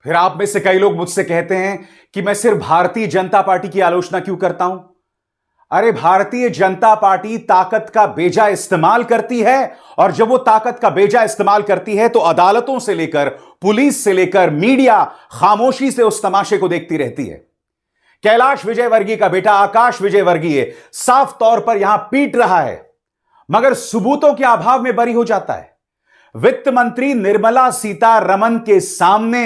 फिर आप में से कई लोग मुझसे कहते हैं कि मैं सिर्फ भारतीय जनता पार्टी की आलोचना क्यों करता हूं। अरे भारतीय जनता पार्टी ताकत का बेजा इस्तेमाल करती है, और जब वो ताकत का बेजा इस्तेमाल करती है तो अदालतों से लेकर पुलिस से लेकर मीडिया खामोशी से उस तमाशे को देखती रहती है। कैलाश विजयवर्गीय का बेटा आकाश विजयवर्गीय साफ तौर पर यहां पीट रहा है, मगर सबूतों के अभाव में बरी हो जाता है। वित्त मंत्री निर्मला सीतारमण के सामने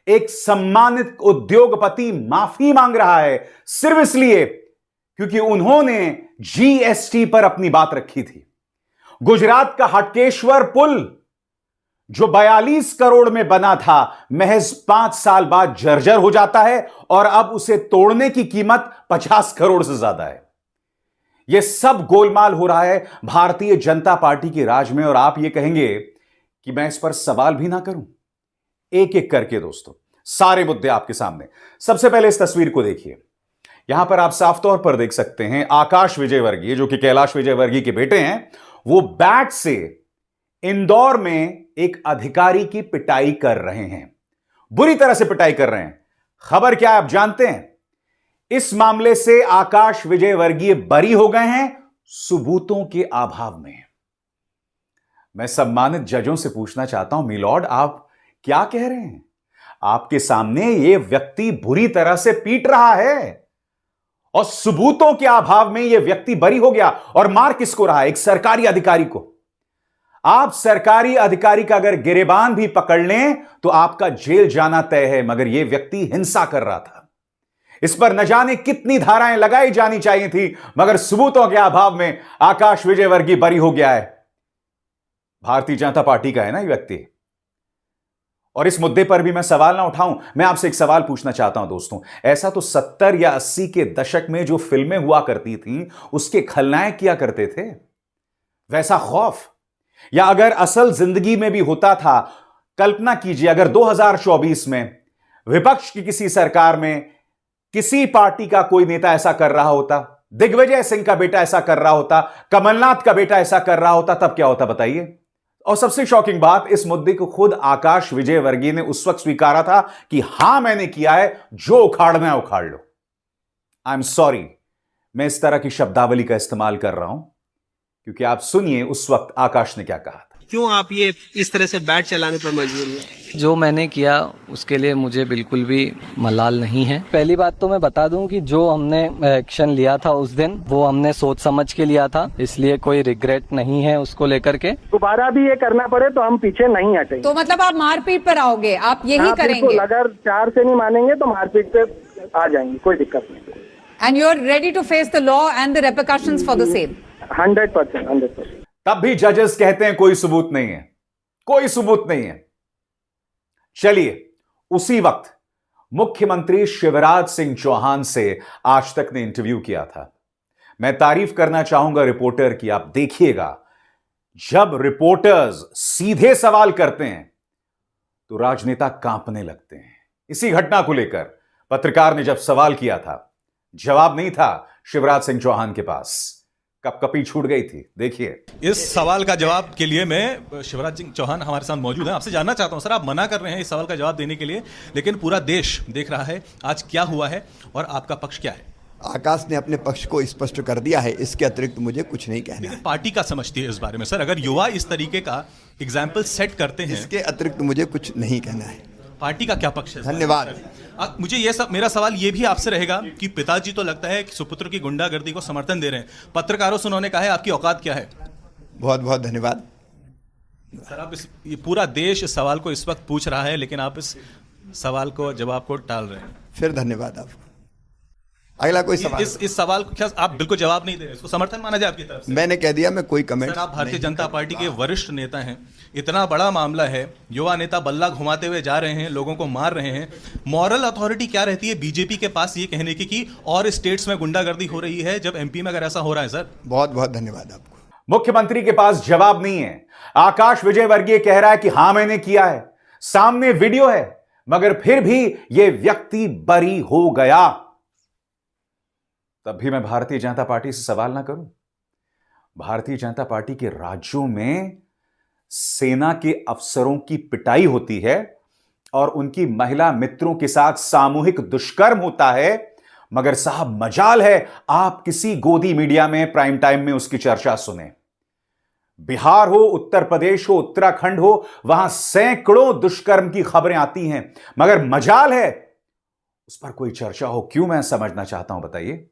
एक सम्मानित उद्योगपति माफी मांग रहा है, सिर्फ इसलिए क्योंकि उन्होंने जीएसटी पर अपनी बात रखी थी। गुजरात का हटकेश्वर पुल जो 42 करोड़ में बना था, महज 5 साल बाद जर्जर हो जाता है और अब उसे तोड़ने की कीमत 50 करोड़ से ज्यादा है। यह सब गोलमाल हो रहा है भारतीय जनता पार्टी के राज में, और आप यह कहेंगे कि मैं इस पर सवाल भी ना करूं। एक एक करके दोस्तों सारे मुद्दे आपके सामने। सबसे पहले इस तस्वीर को देखिए। यहां पर आप साफ तौर पर देख सकते हैं आकाश विजयवर्गीय जो कि कैलाश विजयवर्गीय के बेटे हैं, वो बैट से इंदौर में एक अधिकारी की पिटाई कर रहे हैं, बुरी तरह से पिटाई कर रहे हैं। खबर क्या है आप जानते हैं? इस मामले से आकाश विजयवर्गीय बरी हो गए हैं सबूतों के अभाव में। मैं सम्मानित जजों से पूछना चाहता हूं, मिलॉर्ड आप क्या कह रहे हैं? आपके सामने यह व्यक्ति बुरी तरह से पीट रहा है और सबूतों के अभाव में यह व्यक्ति बरी हो गया, और मार किसको रहा है? एक सरकारी अधिकारी को। आप सरकारी अधिकारी का अगर गिरेबान भी पकड़ लें तो आपका जेल जाना तय है, मगर यह व्यक्ति हिंसा कर रहा था। इस पर न जाने कितनी धाराएं लगाई जानी चाहिए थी, मगर सबूतों के अभाव में आकाश विजयवर्गीय बरी हो गया है। भारतीय जनता पार्टी का है ना ये व्यक्ति। और इस मुद्दे पर भी मैं सवाल ना उठाऊं, मैं आपसे एक सवाल पूछना चाहता हूं दोस्तों। ऐसा तो 70 या 80 के दशक में जो फिल्में हुआ करती थीं उसके खलनायक किया करते थे, वैसा खौफ या अगर असल जिंदगी में भी होता था, कल्पना कीजिए अगर 2024 में विपक्ष की किसी सरकार में किसी पार्टी का कोई नेता ऐसा कर रहा होता, दिग्विजय सिंह का बेटा ऐसा कर रहा होता, कमलनाथ का बेटा ऐसा कर रहा होता, तब क्या होता बताइए? और सबसे शॉकिंग बात, इस मुद्दे को खुद आकाश विजयवर्गीय ने उस वक्त स्वीकारा था कि हां मैंने किया है, जो उखाड़ना है उखाड़ लो। आई एम सॉरी मैं इस तरह की शब्दावली का इस्तेमाल कर रहा हूं, क्योंकि आप सुनिए उस वक्त आकाश ने क्या कहा था। क्यों आप ये इस तरह से बैट चलाने पर मजबूर हुए? जो मैंने किया उसके लिए मुझे बिल्कुल भी मलाल नहीं है। पहली बात तो मैं बता दूं कि जो हमने एक्शन लिया था उस दिन वो हमने सोच समझ के लिया था, इसलिए कोई रिग्रेट नहीं है उसको लेकर के। दोबारा भी ये करना पड़े तो हम पीछे नहीं हटेंगे। तो मतलब आप मारपीट पर आओगे, आप यही हाँ, करेंगे? बिल्कुल, अगर 4 से नहीं मानेंगे तो मारपीट पे आ जाएंगे, कोई दिक्कत नहीं। And you are ready to face the law and the repercussions for the same? 100%। तब भी जजेस कहते हैं कोई सबूत नहीं है, कोई सबूत नहीं है। चलिए, उसी वक्त मुख्यमंत्री शिवराज सिंह चौहान से आज तक ने इंटरव्यू किया था। मैं तारीफ करना चाहूंगा रिपोर्टर की। आप देखिएगा, जब रिपोर्टर्स सीधे सवाल करते हैं तो राजनेता कांपने लगते हैं। इसी घटना को लेकर पत्रकार ने जब सवाल किया था, जवाब नहीं था शिवराज सिंह चौहान के पास, कपकपी छूट गई थी। देखिए, इस सवाल का जवाब के लिए मैं शिवराज सिंह चौहान हमारे साथ मौजूद हैं। आपसे जानना चाहता हूं सर, आप मना कर रहे हैं इस सवाल का जवाब देने के लिए, लेकिन पूरा देश देख रहा है आज क्या हुआ है और आपका पक्ष क्या है? आकाश ने अपने पक्ष को स्पष्ट कर दिया है, इसके अतिरिक्त मुझे कुछ नहीं कहना है। पार्टी का समझती है इस बारे में सर, अगर युवा इस तरीके का एग्जाम्पल सेट करते हैं? इसके अतिरिक्त मुझे कुछ नहीं कहना है। पार्टी का क्या पक्ष है? धन्यवाद। मुझे ये सब, मेरा सवाल ये भी आपसे रहेगा कि पिताजी तो लगता है कि सुपुत्र की गुंडागर्दी को समर्थन दे रहे हैं, पत्रकारों से उन्होंने कहा है आपकी औकात क्या है? बहुत बहुत धन्यवाद सर। आप ये पूरा देश इस सवाल को इस वक्त पूछ रहा है, लेकिन आप इस सवाल को, जवाब को टाल रहे हैं। फिर धन्यवाद आपको। अगला कोई सवाल? इस सवाल को क्या आप बिल्कुल जवाब नहीं दे रहे? इसको समर्थन माना जाए आपकी तरफ से? मैंने कह दिया, मैं कोई कमेंट। सर, आप भारतीय जनता पार्टी के वरिष्ठ नेता हैं, इतना बड़ा मामला है, युवा नेता बल्ला घुमाते हुए जा रहे हैं, लोगों को मार रहे हैं, मॉरल अथॉरिटी क्या रहती है बीजेपी के पास ये कहने की कि और स्टेट्स में गुंडागर्दी हो रही है जब एमपी में अगर ऐसा हो रहा है? सर बहुत बहुत धन्यवाद आपको। मुख्यमंत्री के पास जवाब नहीं है। आकाश विजयवर्गीय कह रहा है कि हां मैंने किया है, सामने वीडियो है, मगर फिर भी यह व्यक्ति बरी हो गया। तब भी मैं भारतीय जनता पार्टी से सवाल ना करूं? भारतीय जनता पार्टी के राज्यों में सेना के अफसरों की पिटाई होती है, और उनकी महिला मित्रों के साथ सामूहिक दुष्कर्म होता है, मगर साहब मजाल है आप किसी गोदी मीडिया में प्राइम टाइम में उसकी चर्चा सुने। बिहार हो, उत्तर प्रदेश हो, उत्तराखंड हो, वहां सैकड़ों दुष्कर्म की खबरें आती हैं, मगर मजाल है उस पर कोई चर्चा हो। क्यों? मैं समझना चाहता हूं, बताइए।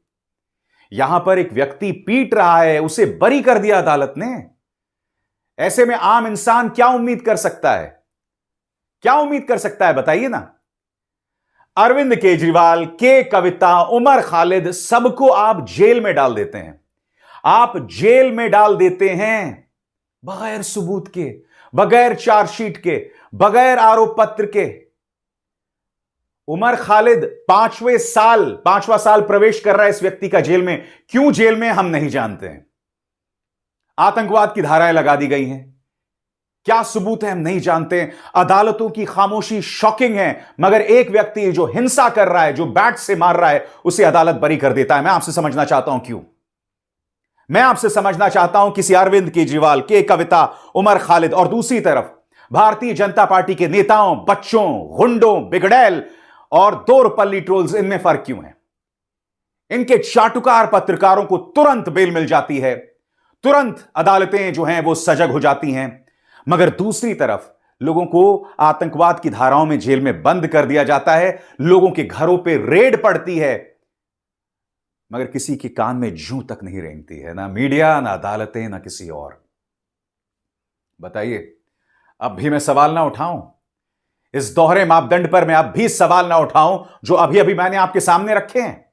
यहां पर एक व्यक्ति पीट रहा है, उसे बरी कर दिया अदालत ने। ऐसे में आम इंसान क्या उम्मीद कर सकता है? क्या उम्मीद कर सकता है, बताइए ना। अरविंद केजरीवाल, के कविता, उमर खालिद, सबको आप जेल में डाल देते हैं। आप जेल में डाल देते हैं बगैर सबूत के, बगैर चार्जशीट के, बगैर आरोप पत्र के। उमर खालिद पांचवा साल प्रवेश कर रहा है इस व्यक्ति का जेल में। क्यों जेल में हम नहीं जानते हैं। आतंकवाद की धाराएं लगा दी गई हैं। क्या सबूत है हम नहीं जानते। अदालतों की खामोशी शॉकिंग है, मगर एक व्यक्ति जो हिंसा कर रहा है, जो बैट से मार रहा है, उसे अदालत बरी कर देता है। मैं आपसे समझना चाहता हूं क्यों। मैं आपसे समझना चाहता हूं किसी अरविंद केजरीवाल, के कविता, उमर खालिद और दूसरी तरफ भारतीय जनता पार्टी के नेताओं, बच्चों, गुंडों, बिगड़ैल और दो रुपल्ली ट्रोल्स, इनमें फर्क क्यों है। इनके चाटुकार पत्रकारों को तुरंत बेल मिल जाती है, तुरंत अदालतें जो हैं वो सजग हो जाती हैं, मगर दूसरी तरफ लोगों को आतंकवाद की धाराओं में जेल में बंद कर दिया जाता है, लोगों के घरों पे रेड पड़ती है, मगर किसी के कान में जूं तक नहीं रेंगती है। ना मीडिया, ना अदालतें, ना किसी और। बताइए, अब भी मैं सवाल ना उठाऊं? इस दोहरे मापदंड पर मैं अब भी सवाल ना उठाऊं जो अभी अभी मैंने आपके सामने रखे हैं?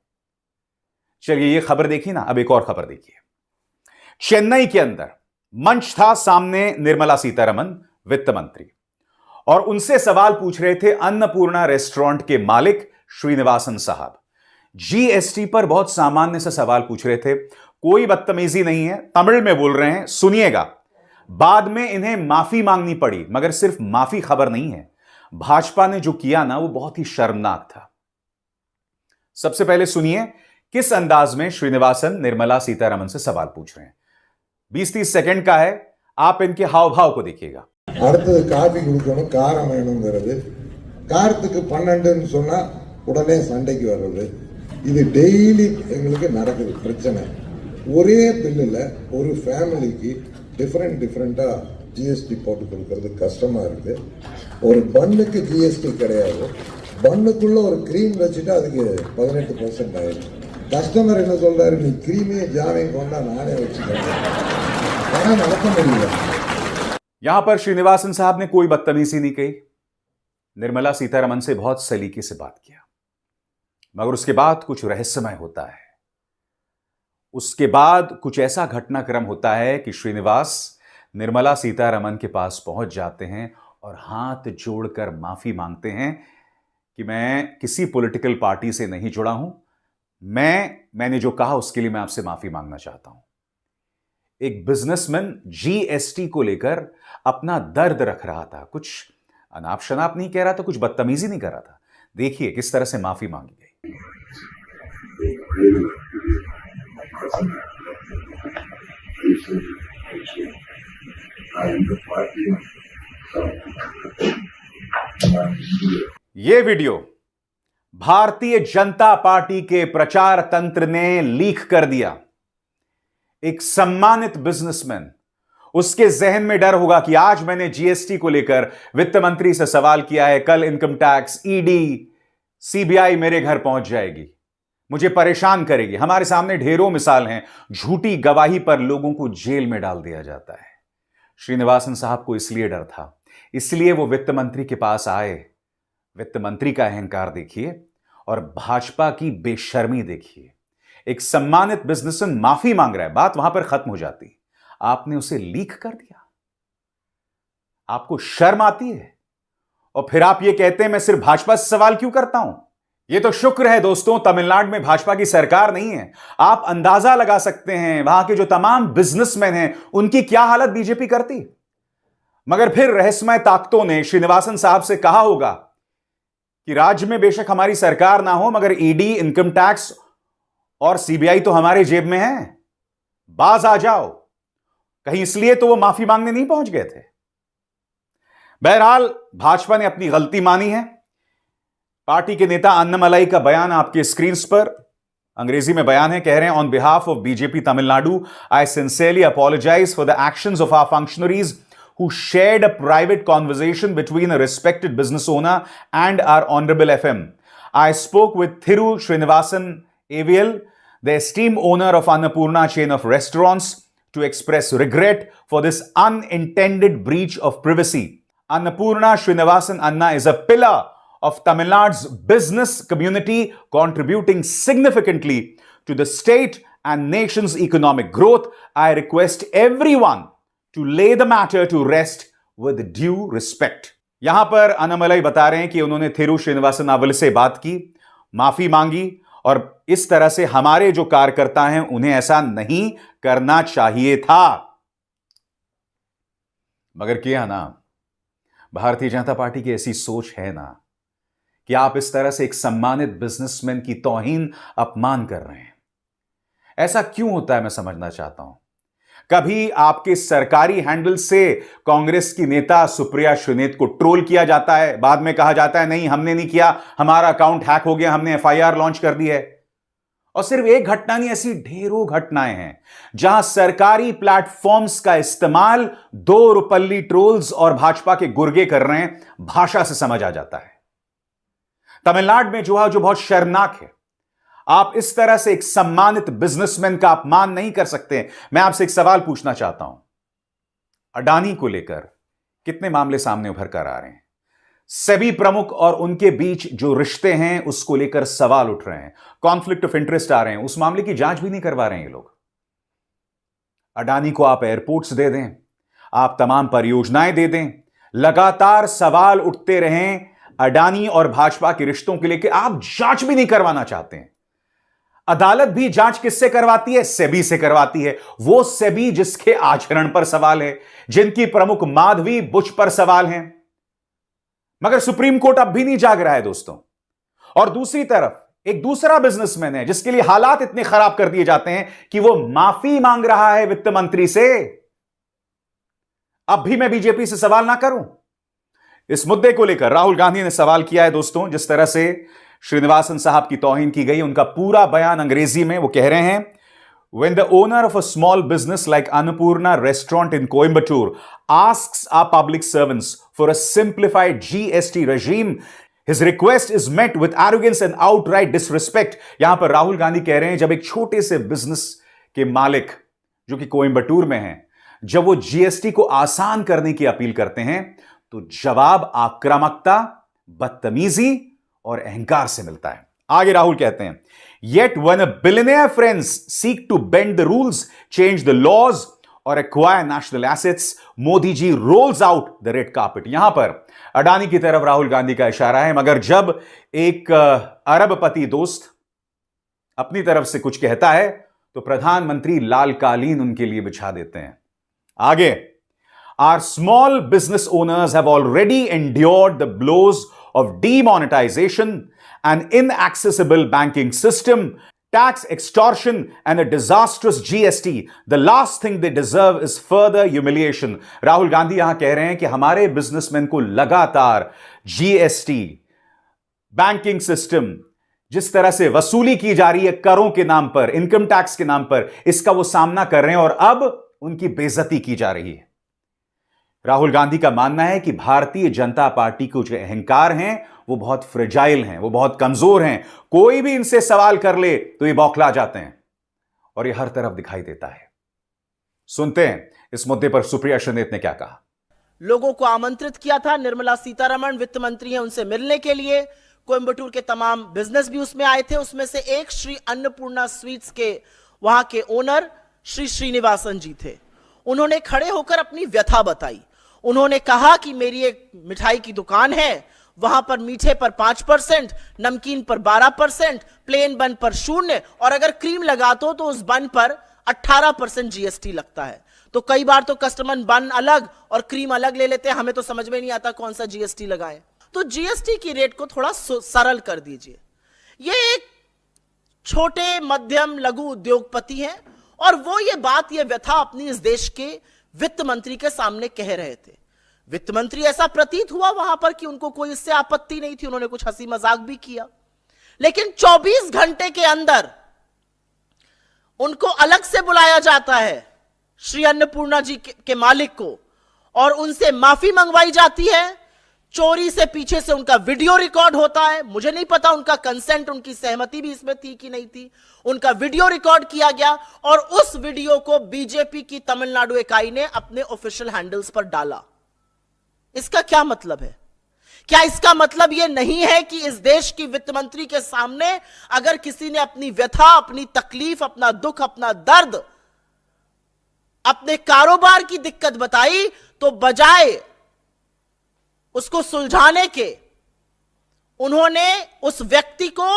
चलिए ये खबर देखी ना, अब एक और खबर देखिए। चेन्नई के अंदर मंच था, सामने निर्मला सीतारमण वित्त मंत्री, और उनसे सवाल पूछ रहे थे अन्नपूर्णा रेस्टोरेंट के मालिक श्रीनिवासन साहब। जीएसटी पर बहुत सामान्य से सवाल पूछ रहे थे, कोई बदतमीजी नहीं है, तमिल में बोल रहे हैं, सुनिएगा। बाद में इन्हें माफी मांगनी पड़ी, मगर सिर्फ माफी खबर नहीं है। भाजपा ने जो किया ना वो बहुत ही शर्मनाक था। सबसे पहले सुनिए किस अंदाज में श्रीनिवासन निर्मला सीतारमण से सवाल पूछ रहे हैं। 20-30 सेकंड का है, आप इनके हाव भाव को देखिएगा। அடுத்தது காபி குடிக்கணும், காரம் வேணுங்கிறது, காரத்துக்கு 12ன்னு சொன்னா உடனே சண்டைக்கு வர்றது, இது டெய்லி எங்களுக்கு நடக்குது பிரச்சனை. ஒரே பில்லுல ஒரு ஃபேமிலிக்கு டிஃப்ரெண்டா ஜிஎஸ்டி போட்டு கொடுக்கறது கஷ்டமா இருக்கு. ஒரு பன்னுக்கு ஜிஎஸ்டி கிடையாது, பன்னுக்குள்ள ஒரு கிரீம் வச்சுட்டு அதுக்கு 18% ஆயிடும். கஸ்டமர் என்ன சொல்றாரு, நீ கிரீமையும் ஜாமையும் கொண்டா நானே வச்சுக்கிறேன், பணம் நடத்த முடியல. यहां पर श्रीनिवासन साहब ने कोई बदतमीजी नहीं कही, निर्मला सीतारमण से बहुत सलीके से बात किया, मगर उसके बाद कुछ रहस्यमय होता है। उसके बाद कुछ ऐसा घटनाक्रम होता है कि श्रीनिवास निर्मला सीतारमण के पास पहुंच जाते हैं और हाथ जोड़कर माफी मांगते हैं कि मैं किसी पॉलिटिकल पार्टी से नहीं जुड़ा हूं, मैंने जो कहा उसके लिए मैं आपसे माफी मांगना चाहता हूं। एक बिजनेसमैन जीएसटी को लेकर अपना दर्द रख रहा था, कुछ अनाप शनाप नहीं कह रहा था, कुछ बदतमीजी नहीं कर रहा था। देखिए किस तरह से माफी मांगी गई। ये वीडियो भारतीय जनता पार्टी के प्रचार तंत्र ने लीक कर दिया। एक सम्मानित बिजनेसमैन, उसके जहन में डर होगा कि आज मैंने जीएसटी को लेकर वित्त मंत्री से सवाल किया है, कल इनकम टैक्स, ईडी, सीबीआई मेरे घर पहुंच जाएगी, मुझे परेशान करेगी। हमारे सामने ढेरों मिसाल हैं, झूठी गवाही पर लोगों को जेल में डाल दिया जाता है। श्रीनिवासन साहब को इसलिए डर था, इसलिए वो वित्त मंत्री के पास आए। वित्त मंत्री का अहंकार देखिए और भाजपा की बेशर्मी देखिए। एक सम्मानित बिजनेसमैन माफी मांग रहा है, बात वहां पर खत्म हो जाती, आपने उसे लीक कर दिया। आपको शर्म आती है? और फिर आप ये कहते हैं मैं सिर्फ भाजपा से सवाल क्यों करता हूं। ये तो शुक्र है दोस्तों तमिलनाडु में भाजपा की सरकार नहीं है। आप अंदाजा लगा सकते हैं वहां के जो तमाम बिजनेसमैन हैं उनकी क्या हालत बीजेपी करती। मगर फिर रहस्यमय ताकतों ने श्रीनिवासन साहब से कहा होगा कि राज्य में बेशक हमारी सरकार ना हो, मगर ईडी, इनकम टैक्स और सीबीआई तो हमारे जेब में है, बाज आ जाओ। कहीं इसलिए तो वो माफी मांगने नहीं पहुंच गए थे। बहरहाल भाजपा ने अपनी गलती मानी है। पार्टी के नेता अन्नामलाई का बयान आपके स्क्रीन पर अंग्रेजी में बयान है, कह रहे हैं on behalf of BJP Tamil Nadu I sincerely apologise for the actions of our functionaries who shared a private conversation between a respected business owner and our honorable FM. I spoke with Thiru Srinivasan AVL, the esteemed owner of Annapurna chain of restaurants, to express regret for this unintended breach of privacy. Annapurna Srinivasan Anna is a pillar of Tamil Nadu's business community, contributing significantly to the state and nation's economic growth. I request everyone to lay the matter to rest with due respect. यहां पर अन्नामलाई बता रहे हैं कि उन्होंने थिरु श्रीनिवासन अवल से बात की, माफी मांगी और इस तरह से हमारे जो कार्यकर्ता हैं उन्हें ऐसा नहीं करना चाहिए था, मगर किया ना। भारतीय जनता पार्टी की ऐसी सोच है ना कि आप इस तरह से एक सम्मानित बिजनेसमैन की तौहीन, अपमान कर रहे हैं। ऐसा क्यों होता है मैं समझना चाहता हूं। कभी आपके सरकारी हैंडल से कांग्रेस की नेता सुप्रिया श्रीनेत को ट्रोल किया जाता है, बाद में कहा जाता है नहीं हमने नहीं किया, हमारा अकाउंट हैक हो गया, हमने एफआईआर लॉन्च कर दी है। और सिर्फ एक घटना नहीं, ऐसी ढेरों घटनाएं हैं जहां सरकारी प्लेटफॉर्म्स का इस्तेमाल दो रुपल्ली ट्रोल्स और भाजपा के गुर्गे कर रहे हैं, भाषा से समझ आ जाता है। तमिलनाडु में जो बहुत शर्मनाक है, आप इस तरह से एक सम्मानित बिजनेसमैन का अपमान नहीं कर सकते। मैं आपसे एक सवाल पूछना चाहता हूं, अडानी को लेकर कितने मामले सामने उभर कर आ रहे हैं, सेबी प्रमुख और उनके बीच जो रिश्ते हैं उसको लेकर सवाल उठ रहे हैं, कॉन्फ्लिक्ट ऑफ इंटरेस्ट आ रहे हैं, उस मामले की जांच भी नहीं करवा रहे हैं ये लोग। अडानी को आप एयरपोर्ट्स दे दें, आप तमाम परियोजनाएं दे दें, लगातार सवाल उठते रहें अडानी और भाजपा के रिश्तों के लेकर, आप जांच भी नहीं करवाना चाहते हैं। अदालत भी जांच किससे करवाती है? सेबी से करवाती है। वो सेबी जिसके आचरण पर सवाल है, जिनकी प्रमुख माधवी बुच पर सवाल हैं, मगर सुप्रीम कोर्ट अब भी नहीं जाग रहा है दोस्तों। और दूसरी तरफ एक दूसरा बिजनेसमैन है जिसके लिए हालात इतने खराब कर दिए जाते हैं कि वो माफी मांग रहा है वित्त मंत्री से। अब भी मैं बीजेपी से सवाल ना करूं? इस मुद्दे को लेकर राहुल गांधी ने सवाल किया है दोस्तों। जिस तरह से श्रीनिवासन साहब की तौहीन की गई, उनका पूरा बयान अंग्रेजी में, वो कह रहे हैं when the owner of a small business like Annapurna restaurant in Coimbatore asks our public servants for a simplified GST regime, his request is met with arrogance and outright disrespect. यहां पर राहुल गांधी कह रहे हैं जब एक छोटे से बिजनेस के मालिक जो कि कोयम्बटूर में हैं, जब वो जीएसटी को आसान करने की अपील करते हैं तो जवाब आक्रामकता, बदतमीजी और अहंकार से मिलता है। आगे राहुल कहते हैं yet when a billionaire friends seek to bend the rules, change the laws or acquire national assets, Modi ji rolls out the red carpet. यहां पर अडानी की तरफ राहुल गांधी का इशारा है, मगर जब एक अरबपति दोस्त अपनी तरफ से कुछ कहता है तो प्रधानमंत्री लाल कालीन उनके लिए बिछा देते हैं। आगे, our small business owners have already endured the blows of demonetization, an inaccessible banking system, tax extortion, and a disastrous GST. The last thing they deserve is further humiliation. Rahul Gandhi यहां कह रहे हैं कि हमारे बिजनेसमैन को लगातार जीएसटी, बैंकिंग सिस्टम, जिस तरह से वसूली की जा रही है करों के नाम पर, इनकम टैक्स के नाम पर, इसका वो सामना कर रहे हैं और अब उनकी बेइज्जती की जा रही है। राहुल गांधी का मानना है कि भारतीय जनता पार्टी के जो अहंकार हैं वो बहुत फ्रेजाइल हैं, वो बहुत कमजोर हैं। कोई भी इनसे सवाल कर ले तो ये बौखला जाते हैं और ये हर तरफ दिखाई देता है। सुनते हैं इस मुद्दे पर सुप्रिया श्रीनेत ने क्या कहा। लोगों को आमंत्रित किया था, निर्मला सीतारमण वित्त मंत्री हैं, उनसे मिलने के लिए। कोयम्बटूर के तमाम बिजनेस भी उसमें आए थे। उसमें से एक श्री अन्नपूर्णा स्वीट्स के वहां के ओनर श्री श्रीनिवासन जी थे। उन्होंने खड़े होकर अपनी व्यथा बताई। उन्होंने कहा कि मेरी एक मिठाई की दुकान है, वहां पर मीठे पर 5%, नमकीन पर 12%, प्लेन बन पर 0 और अगर क्रीम लगा तो उस बन पर 18% जीएसटी लगता है। तो कई बार तो कस्टमर बन अलग और क्रीम अलग ले लेते हैं, हमें तो समझ में नहीं आता कौन सा जीएसटी लगाए। तो जीएसटी की रेट को थोड़ा सरल कर दीजिए। ये एक छोटे मध्यम लघु उद्योगपति हैं और वो ये बात, ये व्यथा अपनी इस देश के वित्त मंत्री के सामने कह रहे थे। वित्त मंत्री ऐसा प्रतीत हुआ वहां पर कि उनको कोई इससे आपत्ति नहीं थी, उन्होंने कुछ हंसी मजाक भी किया। लेकिन 24 घंटे के अंदर उनको अलग से बुलाया जाता है, श्री अन्नपूर्णा जी के मालिक को, और उनसे माफी मंगवाई जाती है। चोरी से पीछे से उनका वीडियो रिकॉर्ड होता है। मुझे नहीं पता उनका कंसेंट, उनकी सहमति भी इसमें थी कि नहीं थी। उनका वीडियो रिकॉर्ड किया गया और उस वीडियो को बीजेपी की तमिलनाडु इकाई ने अपने ऑफिशियल हैंडल्स पर डाला। इसका क्या मतलब है? क्या इसका मतलब यह नहीं है कि इस देश की वित्त मंत्री के सामने अगर किसी ने अपनी व्यथा, अपनी तकलीफ, अपना दुख, अपना दर्द, अपने कारोबार की दिक्कत बताई, तो बजाय उसको सुलझाने के उन्होंने उस व्यक्ति को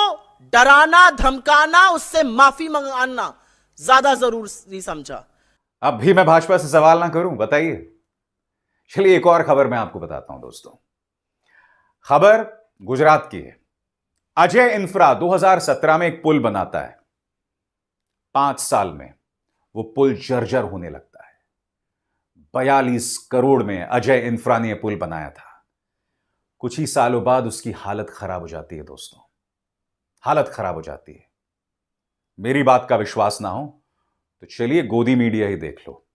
डराना, धमकाना, उससे माफी मंगाना ज्यादा जरूरी समझा। अब भी मैं भाजपा से सवाल ना करूं, बताइए। चलिए एक और खबर मैं आपको बताता हूं दोस्तों। खबर गुजरात की है। अजय इंफ्रा 2017 में एक पुल बनाता है। 5 साल में वो पुल जर्जर होने लगता है। 42 करोड़ में अजय इंफ्रा ने यह पुल बनाया था। कुछ ही सालों बाद उसकी हालत खराब हो जाती है दोस्तों, हालत खराब हो जाती है। मेरी बात का विश्वास ना हो तो चलिए गोदी मीडिया ही देख लो,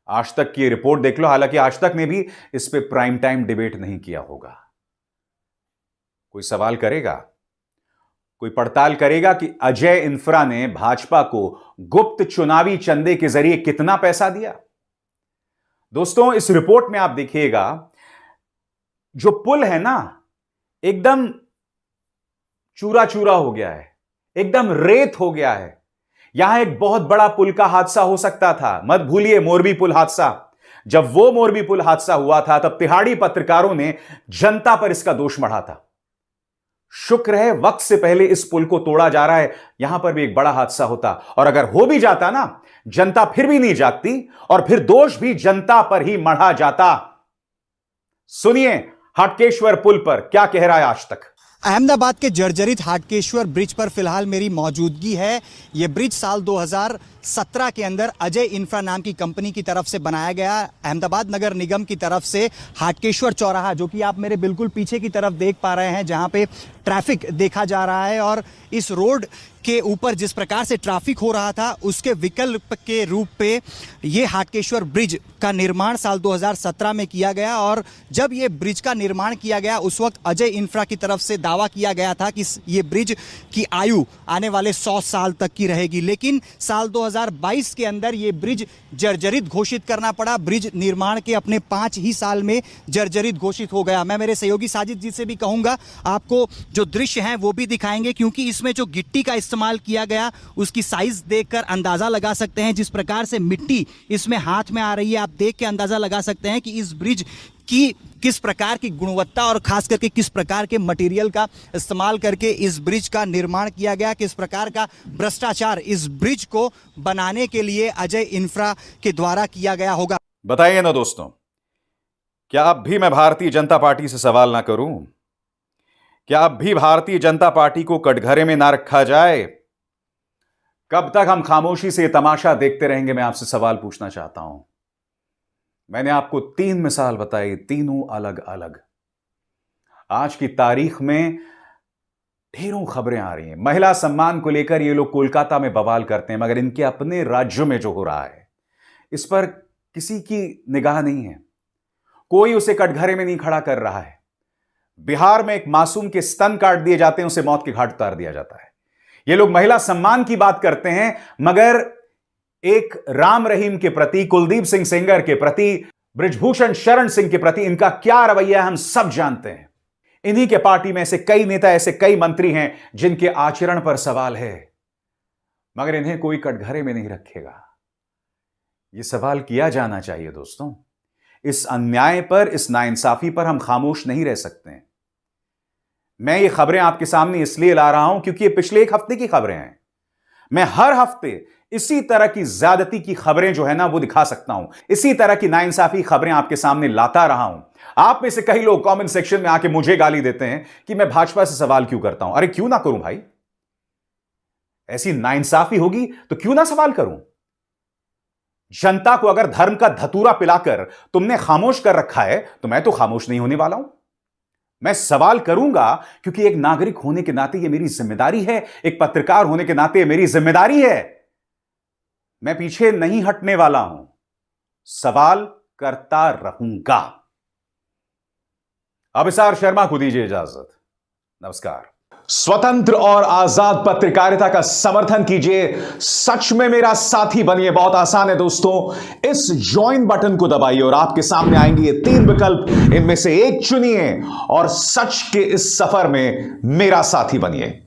आज तक की रिपोर्ट देख लो। हालांकि आज तक ने भी इस पे प्राइम टाइम डिबेट नहीं किया होगा। कोई सवाल करेगा, कोई पड़ताल करेगा कि अजय इंफ्रा ने भाजपा को गुप्त चुनावी चंदे के जरिए कितना पैसा दिया? दोस्तों इस रिपोर्ट में आप देखिएगा, जो पुल है ना, एकदम चूरा चूरा हो गया है, एकदम रेत हो गया है। यहां एक बहुत बड़ा पुल का हादसा हो सकता था। मत भूलिए मोरबी पुल हादसा। जब वो मोरबी पुल हादसा हुआ था तब तिहाड़ी पत्रकारों ने जनता पर इसका दोष मढ़ा था। शुक्र है वक्त से पहले इस पुल को तोड़ा जा रहा है, यहां पर भी एक बड़ा हादसा होता। और अगर हो भी जाता ना, जनता फिर भी नहीं जागती और फिर दोष भी जनता पर ही मढ़ा जाता। सुनिए हाटकेश्वर पुल पर क्या कह रहा है आज तक। अहमदाबाद के जर्जरित हाटकेश्वर ब्रिज पर फिलहाल मेरी मौजूदगी है। ये ब्रिज साल 2017 के अंदर अजय इंफ्रा नाम की कंपनी की तरफ से बनाया गया। अहमदाबाद नगर निगम की तरफ से हाटकेश्वर चौराहा, जो कि आप मेरे बिल्कुल पीछे की तरफ देख पा रहे हैं, जहां पे ट्रैफिक देखा जा रहा है, और इस रोड के ऊपर जिस प्रकार से ट्रैफिक हो रहा था उसके विकल्प के रूप पे ये हाटकेश्वर ब्रिज का निर्माण साल 2017 में किया गया। और जब ये ब्रिज का निर्माण किया गया उस वक्त अजय इंफ्रा की तरफ से दावा किया गया था कि ये ब्रिज की आयु आने वाले 100 साल तक की रहेगी। लेकिन साल 2022 के अंदर ये ब्रिज जर्जरित घोषित करना पड़ा। ब्रिज निर्माण के अपने 5 ही साल में जर्जरित घोषित हो गया। मैं मेरे सहयोगी साजिद जी से भी कहूंगा, आपको जो दृश्य हैं वो भी दिखाएंगे, क्योंकि इसमें जो गिट्टी का इस्तेमाल किया गया उसकी साइज देखकर अंदाजा लगा सकते हैं। जिस प्रकार से मिट्टी इसमें हाथ में आ रही है, आप देख के अंदाजा लगा सकते हैं कि इस ब्रिज की किस प्रकार की गुणवत्ता और खास करके किस प्रकार के मटेरियल का इस्तेमाल करके इस ब्रिज का निर्माण किया गया, किस प्रकार का भ्रष्टाचार इस ब्रिज को बनाने के लिए अजय इंफ्रा के द्वारा किया गया होगा। बताइए ना दोस्तों, क्या अब भी मैं भारतीय जनता पार्टी से सवाल ना करूं? क्या अब भी भारतीय जनता पार्टी को कटघरे में ना रखा जाए? कब तक हम खामोशी से तमाशा देखते रहेंगे? मैं आपसे सवाल पूछना चाहता हूं। मैंने आपको 3 मिसाल बताई, तीनों अलग अलग। आज की तारीख में ढेरों खबरें आ रही हैं। महिला सम्मान को लेकर ये लोग कोलकाता में बवाल करते हैं, मगर इनके अपने राज्यों में जो हो रहा है इस पर किसी की निगाह नहीं है। कोई उसे कटघरे में नहीं खड़ा कर रहा है। बिहार में एक मासूम के स्तन काट दिए जाते हैं, उसे मौत के घाट उतार दिया जाता है। ये लोग महिला सम्मान की बात करते हैं, मगर एक राम रहीम के प्रति, कुलदीप सिंह सेंगर के प्रति, बृजभूषण शरण सिंह के प्रति इनका क्या रवैया है हम सब जानते हैं। इन्हीं के पार्टी में ऐसे कई नेता, ऐसे कई मंत्री हैं जिनके आचरण पर सवाल है, मगर इन्हें कोई कटघरे में नहीं रखेगा। यह सवाल किया जाना चाहिए दोस्तों। इस अन्याय पर, इस नाइंसाफी पर हम खामोश नहीं रह सकते हैं। मैं ये खबरें आपके सामने इसलिए ला रहा हूं क्योंकि ये पिछले 1 हफ्ते की खबरें हैं। मैं हर हफ्ते इसी तरह की ज्यादती की खबरें जो है ना वो दिखा सकता हूं। इसी तरह की नाइंसाफी खबरें आपके सामने लाता रहा हूं। आप में से कई लोग कमेंट सेक्शन में आके मुझे गाली देते हैं कि मैं भाजपा से सवाल क्यों करता हूं। अरे क्यों ना करूं भाई, ऐसी नाइंसाफी होगी तो क्यों ना सवाल करूं। जनता को अगर धर्म का धतूरा पिलाकर तुमने खामोश कर रखा है तो मैं तो खामोश नहीं होने वाला हूं। मैं सवाल करूंगा, क्योंकि एक नागरिक होने के नाते यह मेरी जिम्मेदारी है, एक पत्रकार होने के नाते यह मेरी जिम्मेदारी है। मैं पीछे नहीं हटने वाला हूं, सवाल करता रहूंगा। अभिसार शर्मा को दीजिए इजाजत। नमस्कार। स्वतंत्र और आजाद पत्रकारिता का समर्थन कीजिए, सच में मेरा साथी बनिए। बहुत आसान है दोस्तों, इस ज्वाइन बटन को दबाइए और आपके सामने आएंगे ये 3 विकल्प, इनमें से एक चुनिए और सच के इस सफर में मेरा साथी बनिए।